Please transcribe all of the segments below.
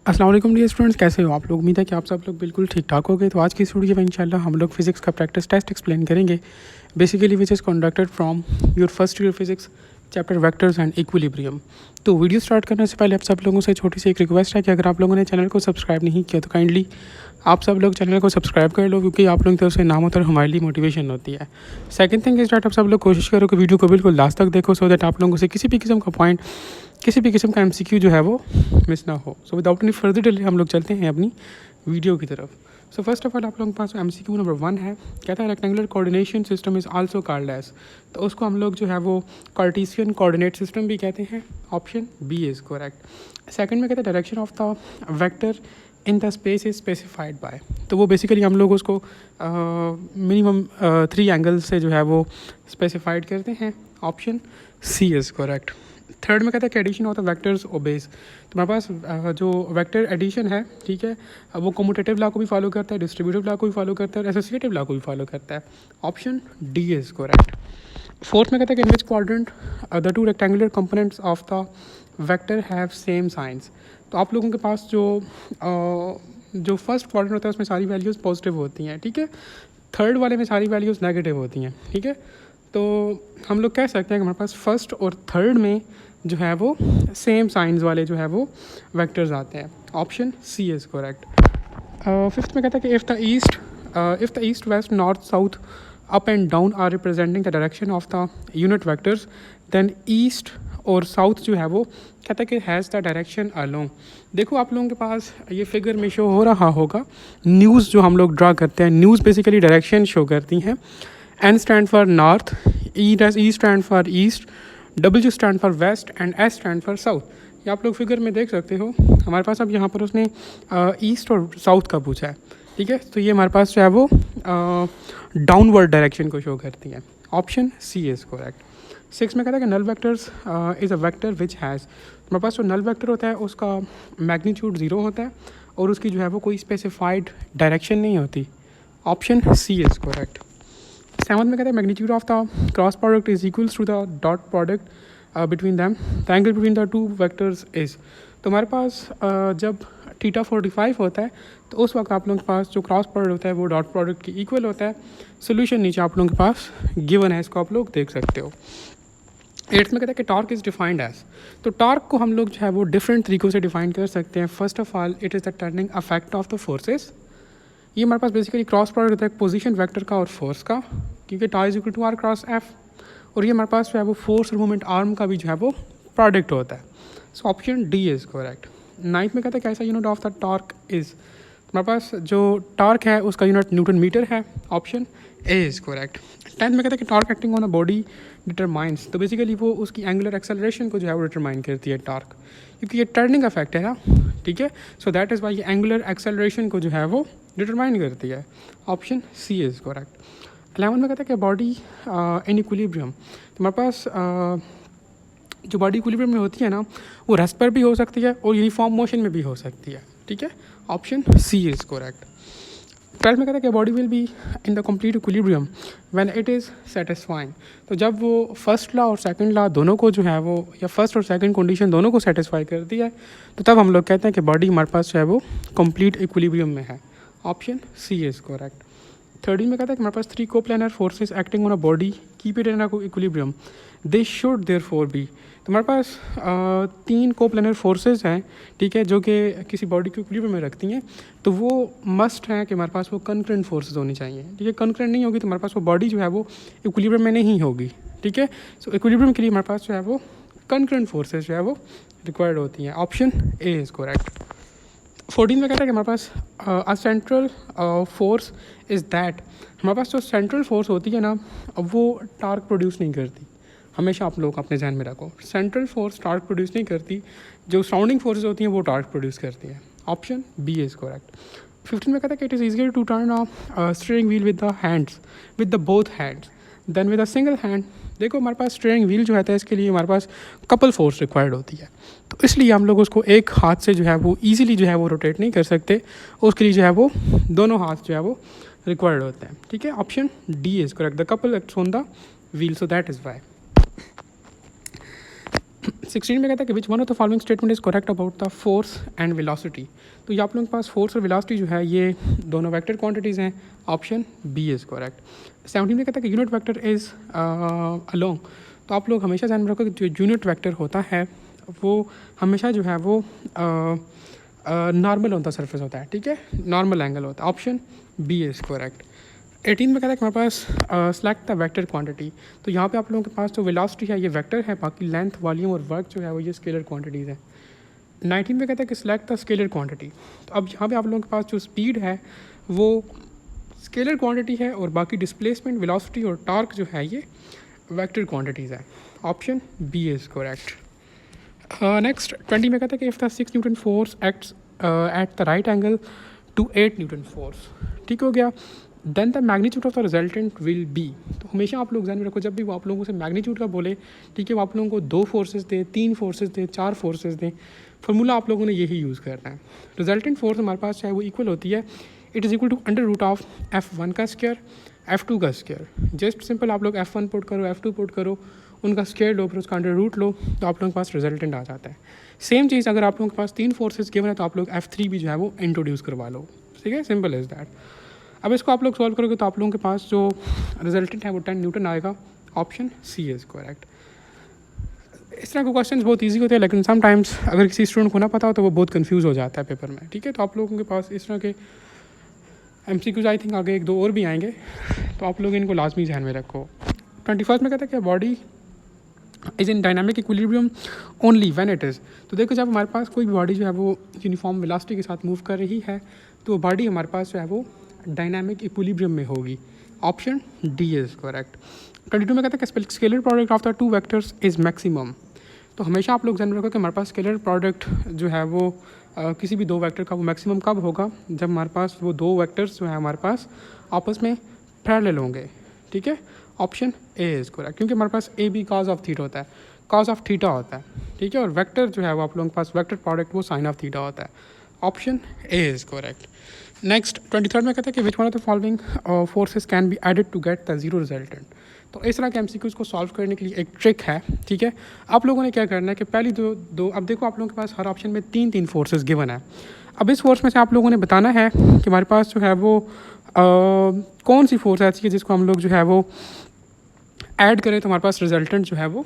अस्सलाम वालेकुम dear students, कैसे हो आप लोग। उम्मीद है कि आप सब लोग बिल्कुल ठीक ठाक हो गए। तो आज की इस वीडियो में इंशाल्लाह हम लोग फिजिक्स का प्रैक्टिस टेस्ट एक्सप्लेन करेंगे, basically which is conducted from your first year physics chapter vectors and equilibrium. तो वीडियो स्टार्ट करने से पहले आप सब लोगों से छोटी सी एक रिक्वेस्ट है कि अगर आप लोगों ने चैनल को सब्सक्राइब नहीं किया तो काइंडली आप सब लोग चैनल को सब्सक्राइब कर लो, क्योंकि आप लोगों की तरफ से नाम होता है हमारे लिए मोटिवेशन होती है। सेकंड थिंग इज डैट आप सब लोग कोशिश करो कि वीडियो को बिल्कुल लास्ट तक देखो, सो दैट आप लोगों से किसी भी किस्म का पॉइंट, किसी भी किस्म का एमसीक्यू जो है वो मिस ना हो। So without any further delay हम लोग चलते हैं अपनी वीडियो की तरफ। सो फर्स्ट ऑफ ऑल आप लोगों के पास एमसीक्यू नंबर 1 है, कहता है rectangular coordination system is also called as, तो उसको हम लोग जो है वो कार्टेशियन कोऑर्डिनेट सिस्टम भी कहते हैं। Option B is correct. Second में कहता है direction of the vector in the space is specified by, तो वो बेसिकली हम लोग उसको मिनिमम 3 एंगल से जो है वो स्पेसिफाइड करते हैं। Option C is correct. Third में कहता है कि addition of the vectors obeys, तो हमारे पास जो वेक्टर एडिशन है, ठीक है, वो कम्यूटेटिव लॉ को भी फॉलो करता है, डिस्ट्रीब्यूटिव लॉ को भी फॉलो करता है और एसोसिएटिव लॉ को भी फॉलो करता है। Option D is correct. Fourth में कहता है कि in which quadrant the two rectangular components of the vector have same signs, तो आप लोगों के पास जो फर्स्ट क्वाड्रेंट होता है उसमें सारी वैल्यूज़ पॉजिटिव होती हैं, ठीक है। थर्ड वाले में सारी वैल्यूज़ नेगेटिव होती हैं, ठीक है। तो हम लोग कह सकते हैं कि हमारे पास फर्स्ट और थर्ड में जो है वो सेम साइंस वाले जो है वो वेक्टर्स आते हैं। Option C is correct. Fifth में कहता है कि if the east west north south up and down are representing the direction of the unit vectors, then east और साउथ जो है वो कहता है कि हैज़ द डायरेक्शन अलोंग। देखो आप लोगों के पास ये फिगर में शो हो रहा होगा, न्यूज़ जो हम लोग ड्रा करते हैं, न्यूज़ बेसिकली डायरेक्शन शो करती हैं। N stand for north, E stand for east, W stand for west and S stand for south। ये आप लोग फिगर में देख सकते हो। हमारे पास अब यहाँ पर उसने ईस्ट और साउथ का पूछा है, ठीक है। तो ये हमारे पास जो है वो डाउनवर्ड डायरेक्शन को शो करती है। Option C is correct. 6 में कहता है कि null vectors is a vector which has, हमारे पास जो नल वेक्टर होता है उसका मैग्नीट्यूड 0 होता है और उसकी जो है वो कोई स्पेसिफाइड डायरेक्शन नहीं होती। Option C is correct. 7 में कहते हैं magnitude of the cross product is equals to the dot product between them, the angle between the two vectors is, तो हमारे पास जब थीटा 45 होता है तो उस वक्त आप लोगों के पास जो क्रॉस प्रोडक्ट होता है वो डॉट प्रोडक्ट के इक्वल होता है। सोल्यूशन नीचे आप लोगों के पास गिवन है, इसको आप लोग देख सकते हो। 8th में कहता है कि टॉर्क इज़ डिफाइंड एज, तो टॉर्क को हम लोग जो है वो डिफरेंट तरीक़ों से डिफाइन कर सकते हैं। First of all it is the turning affect of the forces, ये हमारे पास बेसिकली क्रॉस प्रोडक्ट होता है पोजीशन वेक्टर का और फोर्स का, क्योंकि tau is equal to r cross F, और ये हमारे पास जो है वो फोर्स और मूवमेंट आर्म का भी जो है वो प्रोडक्ट होता है। So option D is correct. 9th में कहता है कैसा unit of the torque is, हमारे पास जो टॉर्क है उसका यूनिट न्यूटन मीटर है। Option A is correct. 10th में कहता है कि torque acting on a body determines, तो बेसिकली वो उसकी एंगुलर एक्सेलरेशन को जो है वो डिटरमाइन करती है टॉर्क, क्योंकि ये टर्निंग इफेक्ट है ना, ठीक है। सो दैट इज़ वाई ये एंगुलर एक्सेलरेशन को जो है वो डिटरमाइन करती है। Option C is correct. 11 में कहता है कि बॉडी इन इक्विलिब्रियम, तो हमारे पास जो बॉडी इक्विलिब्रियम में होती है ना वो रेस्ट पर भी हो सकती है और यूनिफॉर्म मोशन में भी हो सकती है, ठीक है। Option C is correct. 12 में कहता है कि body will be in the complete equilibrium when it is satisfying, तो जब वो फर्स्ट लॉ और सेकंड लॉ दोनों को जो है वो, या फर्स्ट और सेकंड कंडीशन दोनों को सेटिस्फाई करती है, तो तब हम लोग कहते हैं कि बॉडी हमारे पास जो है वो कंप्लीट इक्विलिब्रियम में है। Option C is correct. 13 में कहता है कि हमारे पास 3 coplanar forces acting on a body keep it in a equilibrium, they should therefore be, तो हमारे पास 3 कोप्लानर फोर्सेस हैं, ठीक है, जो कि किसी बॉडी को इक्विलिब्रियम में रखती हैं, तो वो मस्ट हैं कि हमारे पास वो कंकरेंट फोर्सेस होनी चाहिए, ठीक है। कंकरेंट नहीं होगी तो हमारे पास वो बॉडी जो है वो इक्विलिब्रियम में नहीं होगी, ठीक है। सो इक्विलिब्रियम के लिए हमारे पास जो है वो कंकरेंट फोर्सेस जो है वो रिक्वायर्ड होती हैं। Option A is correct. 14 में कहता है कि हमारे पास a central force is that, हमारे पास जो सेंट्रल फोर्स होती है ना वो टार्क प्रोड्यूस नहीं करती, हमेशा आप लोग अपने ध्यान में रखो, सेंट्रल फोर्स टार्क प्रोड्यूस नहीं करती, जो सराउंडिंग फोर्सेस होती हैं वो टार्क प्रोड्यूस करती हैं। Option B is correct. 15 में कहता है कि it is easier to turn a steering wheel with the hands, with the both hands then with a single hand. देखो हमारे पास स्टीयरिंग व्हील जो है इसके लिए हमारे पास कपल फोर्स रिक्वायर्ड होती है, तो इसलिए हम लोग उसको एक हाथ से जो है वो ईजिली जो है वो रोटेट नहीं कर सकते, उसके लिए जो है वो दोनों हाथ जो है वो रिक्वायर्ड होते हैं, ठीक है। Option D is correct. The couple acts on the wheel, so that is why. 16 में कहता है कि which one of the following statement is correct about the force and velocity. तो ये आप लोगों के पास फोर्स और वेलोसिटी जो है ये दोनों वेक्टर क्वांटिटीज़ हैं, ऑप्शन बी इज़ करेक्ट। 17 में कहता है कि यूनिट वेक्टर इज़ अलोंग। तो आप लोग हमेशा ध्यान में रखो कि जो यूनिट वेक्टर होता है वो हमेशा जो है वो नॉर्मल होता सरफेस होता है, ठीक है, नॉर्मल एंगल होता है, ऑप्शन बी इज़ करेक्ट। 18 में कहता है कि हमारे पास सेलेक्ट द वेक्टर क्वांटिटी। तो यहाँ पे आप लोगों के पास जो वेलोसिटी है ये वेक्टर है, बाकी लेंथ, वॉल्यूम और वर्क जो है वो ये स्केलर क्वांटिटीज़ हैं। 19 में कहता है कि सिलेक्ट द स्केलर क्वांटिटी। तो अब यहाँ पे आप लोगों के पास जो स्पीड है वो स्केलर क्वांटिटी है और बाकी डिस्प्लेसमेंट, वेलोसिटी और टॉर्क जो है ये वेक्टर क्वांटिटीज़ है, option B is correct. Next 20 में कहता है कि if the 6 newton force acts at the right angle to 8 newton force, ठीक हो गया, then the magnitude of the resultant will be. तो हमेशा आप लोग ध्यान में रखो जब भी वो आप लोगों से मैग्नीट्यूड का बोले, ठीक है, वो आप लोगों को 2 फोर्सेस दे, 3 फोर्सेस दे, 4 फोर्सेस दे, फार्मूला आप लोगों ने यही यूज़ करना है। रिजल्टेंट फोर्स हमारे पास चाहे वो इक्वल होती है, it is equal to under root of F1 का स्क्वायर F2 का स्क्वायर। जस्ट सिंपल आप लोग F1 पुट करो, F2 पुट करो, उनका स्क्वायर लो, फिर उसका अंडर रूट लो, तो आप लोगों के पास रिजल्टेंट आ जाता है। सेम चीज़ अगर आप लोगों के पास 3 फोर्सेस गिवन है तो आप लोग F3 भी जो है वो इंट्रोड्यूस करवा लो, ठीक है, सिंपल इज़ दैट। अब इसको आप लोग सॉल्व करोगे तो आप लोगों के पास जो रिजल्टेंट है वो 10 न्यूटन आएगा, ऑप्शन सी इज़ करेक्ट। इस तरह के क्वेश्चन बहुत इजी होते हैं, लेकिन समटाइम्स अगर किसी स्टूडेंट को ना पता हो तो वो बहुत कंफ्यूज हो जाता है पेपर में, ठीक है। तो आप लोगों के पास इस तरह के MCQs आई थिंक आगे 1-2 और भी आएंगे, तो आप लोग इनको लाजमी ध्यान में रखो। 21 में कहता है कि body is in dynamic equilibrium only when it is. तो देखो जब हमारे पास कोई भी बॉडी जो है वो यूनिफॉर्म वेलोसिटी के साथ मूव कर रही है तो बॉडी हमारे पास जो है वो डायनामिक इक्विलिब्रियम में होगी, ऑप्शन डी इज़ करेक्ट। 22 में कहता है कि scalar product of the 2 vectors is maximum. तो हमेशा आप लोग ध्यान रखो कि हमारे पास स्केलर प्रोडक्ट जो है वो किसी भी 2 वेक्टर का वो मैक्सिमम कब होगा, जब हमारे पास वो 2 वेक्टर्स जो है हमारे पास आपस में पैरेलल होंगे, ठीक है, ऑप्शन ए इज़ करेक्ट। क्योंकि हमारे पास A B cos of theta होता है, कॉज ऑफ थीटा होता है, ठीक है, और वेक्टर जो है वो आप लोगों के पास वेक्टर प्रोडक्ट वो साइन ऑफ थीटा होता है, option A is correct. Next 23 में कहता है कि which one of the following forces can be added to get the zero resultant. तो इस तरह के MCQs को सॉल्व करने के लिए एक ट्रिक है, ठीक है। आप लोगों ने क्या करना है कि पहली दो अब देखो आप लोगों के पास हर ऑप्शन में 3-3 फोर्सेस गिवन है। अब इस फोर्स में से आप लोगों ने बताना है कि हमारे पास जो है वो कौन सी फोर्स ऐसी है जिसको हम लोग जो है वो ऐड करें तो हमारे पास रिजल्टेंट जो है वो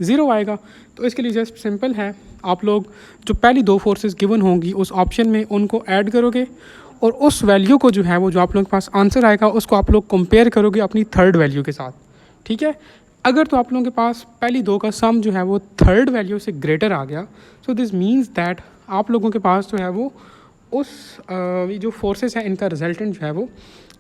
0 आएगा। तो इसके लिए जस्ट सिंपल है, आप लोग जो पहली 2 फोर्सेस गिवन होंगी उस ऑप्शन में उनको ऐड करोगे और उस वैल्यू को जो है वो जो आप लोगों के पास आंसर आएगा उसको आप लोग कंपेयर करोगे अपनी थर्ड वैल्यू के साथ, ठीक है। अगर तो आप लोगों के पास पहली 2 का सम जो है वो थर्ड वैल्यू से ग्रेटर आ गया, सो दिस मीन्स दैट आप लोगों के पास जो है वो उस जो फोर्सेस हैं इनका रिजल्टेंट जो है वो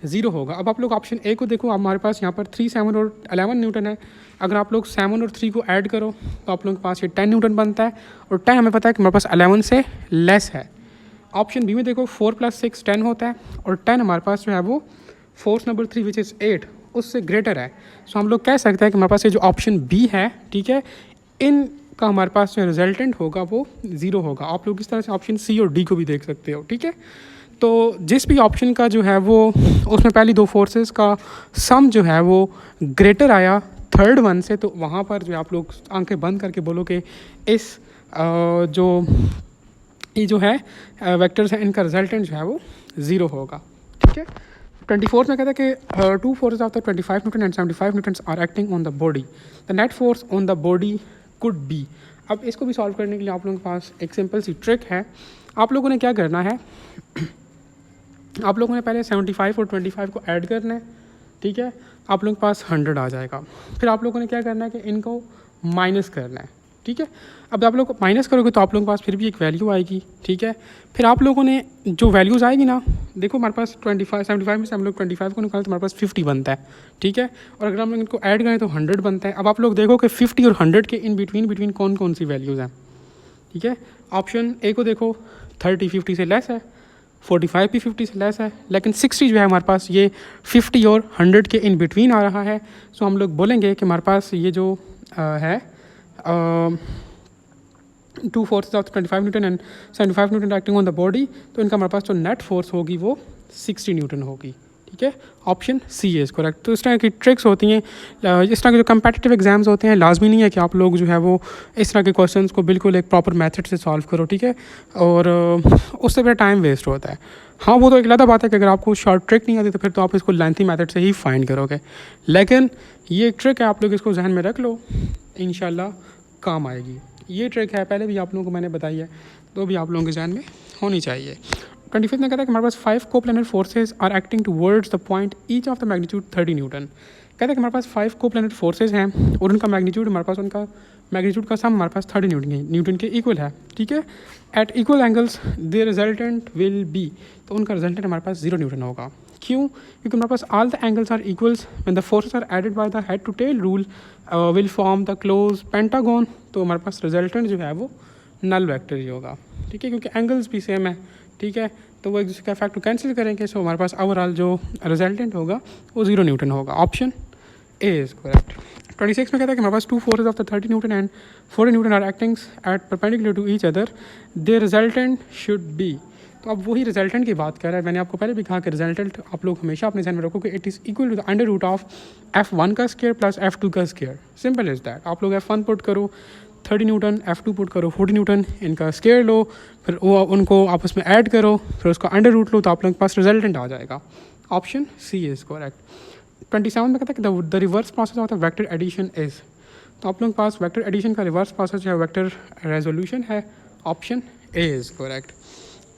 0 होगा। अब आप लोग ऑप्शन ए को देखो, हमारे पास यहाँ पर 3, 7 और 11 न्यूटन है। अगर आप लोग 7 और 3 को ऐड करो तो आप लोगों के पास ये 10 न्यूटन बनता है, और 10 हमें पता है कि हमारे पास 11 से लेस है। ऑप्शन बी में देखो 4 + 6 10 होता है, और 10 हमारे पास जो है वो फोर्स नंबर 3 विच इज़ 8 उससे ग्रेटर है। सो हम लोग कह सकते हैं कि हमारे पास ये जो ऑप्शन बी है, ठीक है, इनका हमारे पास जो रिजल्टेंट होगा वो 0 होगा। आप लोग इस तरह से ऑप्शन सी और डी को भी देख सकते हो, ठीक है। तो जिस भी ऑप्शन का जो है वो उसमें पहली 2 फोर्सेस का सम जो है वो ग्रेटर आया थर्ड वन से, तो वहाँ पर जो आप लोग आंखें बंद करके बोलो कि इस ये जो है वेक्टर्स हैं इनका रिजल्टेंट जो है वो 0 होगा, ठीक है। 24 में कहता है कि 2 forces of the 25 newton and 75 newtons are acting on the body, the net force on the body could be. अब इसको भी सॉल्व करने के लिए आप लोगों के पास एक सिंपल सी ट्रिक है। आप लोगों ने क्या करना है, आप लोगों ने पहले 75 और 25 को ऐड करना है, ठीक है, आप लोगों के पास 100 आ जाएगा। फिर आप लोगों ने क्या करना है कि इनको माइनस करना है, ठीक है। अब आप लोग माइनस करोगे तो आप लोगों के पास फिर भी एक वैल्यू आएगी, ठीक है। फिर आप लोगों ने जो वैल्यूज़ आएगी ना, देखो हमारे पास 75 में से हम लोग 25 को निकालें तो हमारे पास 50 बनता है, ठीक है। और अगर हम लोग इनको ऐड करें तो 100 बनता है। अब आप लोग देखो कि 50 और 100 के इन बिटवीन कौन कौन सी वैल्यूज़ हैं, ठीक है। ऑप्शन ए को देखो 30 50 से लेस है, 45 भी 50 से लेस है, लेकिन 60 जो है हमारे पास ये 50 और 100 के इन बिटवीन आ रहा है। सो हम लोग बोलेंगे कि हमारे पास ये जो है 2 forces of 25 newton and 75 Newton acting on the body, तो इनका हमारे पास जो नेट फोर्स होगी वो 60 न्यूटन होगी, ठीक है, ऑप्शन सी इज़ करेक्ट। तो इस तरह की ट्रिक्स होती हैं, इस तरह के जो कम्पिटिटिव एग्जाम्स होते हैं लाजमी नहीं है कि आप लोग जो है वो इस तरह के क्वेश्चंस को बिल्कुल एक प्रॉपर मेथड से सॉल्व करो, ठीक है, और उससे फिर टाइम वेस्ट होता है। हाँ, वो तो एक अलग बात है कि अगर आपको शॉर्ट ट्रिक नहीं आती तो फिर तो आप इसको लेंथी मेथड से ही फाइंड करोगे, लेकिन ये एक ट्रिक है, आप लोग इसको जहन में रख लो, इंशाल्लाह काम आएगी। ये ट्रिक है, पहले भी आप लोगों को मैंने बताई है, तो भी आप लोगों के जहन में होनी चाहिए। 25 में कहता है कि हमारे पास 5 coplanar forces are acting towards the point each of the magnitude 30 newton. कहता है कि हमारे पास 5 कोप्लेनर फोर्सेज हैं और उनका मैग्नीट्यूड हमारे पास, उनका मैग्नीट्यूड का सम हमारे पास 30 न्यूटन के इक्वल है, ठीक है। At equal angles the resultant will be, तो उनका रिजल्टेंट हमारे पास 0 न्यूटन होगा। क्यों? क्योंकि हमारे पास all the angles are equals when the forces are added by the head to tail rule will form the close pentagon. तो हमारे पास रिजल्टेंट जो है वो नल वेक्टर ही होगा, ठीक है, क्योंकि एंगल्स भी सेम है, ठीक है, तो वो एक दूसरे का फैक्टर कैंसिल करेंगे, सो हमारे पास ओवरऑल जो रिजल्टेंट होगा वो 0 न्यूटन होगा। Option A is correct. 26 में कहता है कि हमारे पास 2 forces of the 30 newton and 40 newton are acting at perpendicular to each other, the resultant should be. तो अब वही रिजल्टेंट की बात कर रहा है। मैंने आपको पहले भी कहा कि रिजल्टेंट आप लोग हमेशा अपने ध्यान में रखो कि it is equal to the under root of F1 का स्क्वायर प्लस F2 का स्क्वायर। Simple is that. आप लोग F1 पुट करो 30 न्यूटन, F2 पुट करो 40 न्यूटन, इनका स्क्वायर लो, फिर वो उनको आपस में ऐड करो, फिर उसका अंडर रूट लो, तो आप लोगों के पास रिजल्टेंट आ जाएगा। Option C is correct. 27 में कहता है कि the reverse process of the vector addition is. तो आप लोगों के पास वेक्टर एडिशन का रिवर्स प्रोसेस जो है वेक्टर रेजोल्यूशन है। Option A is correct.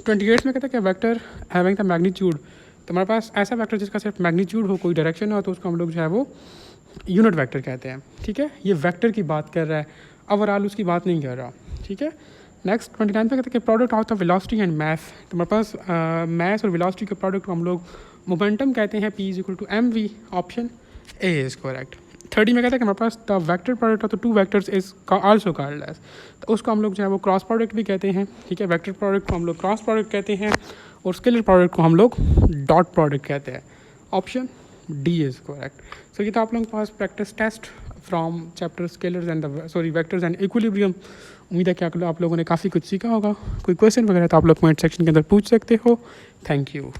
28 में कहता है कि वेक्टर हैविंग द मैग्नीट्यूड, तो हमारे पास ऐसा वेक्टर जिसका सिर्फ मैग्नीट्यूड हो, कोई डायरेक्शन ना हो, तो उसको हम लोग जो है वो यूनिट वेक्टर कहते हैं, ठीक है। ये वेक्टर की बात कर रहा है, ओवरऑल उसकी बात नहीं कर रहा, ठीक है। नेक्स्ट 29 पे कहते हैं कि product of the velocity and mass, तो हमारे पास मास और वेलोसिटी के प्रोडक्ट को हम लोग मोमेंटम कहते हैं, P is equal to mv। Option A is correct. 30 में कहता है कि हमारे पास the vector product of the 2 vectors is also called as, तो उसको हम लोग जो है वो क्रॉस प्रोडक्ट भी कहते हैं, ठीक है। वेक्टर प्रोडक्ट को हम लोग क्रॉस प्रोडक्ट कहते हैं और स्केलर प्रोडक्ट को हम लोग डॉट प्रोडक्ट कहते हैं। Option D is correct. So ये था आप लोगों के पास practice test from chapter scalars and vectors and equilibrium. उम्मीद है कि आप लोगों ने काफ़ी कुछ सीखा होगा। कोई क्वेश्चन वगैरह तो आप लोग कमेंट सेक्शन के अंदर पूछ सकते हो। Thank you.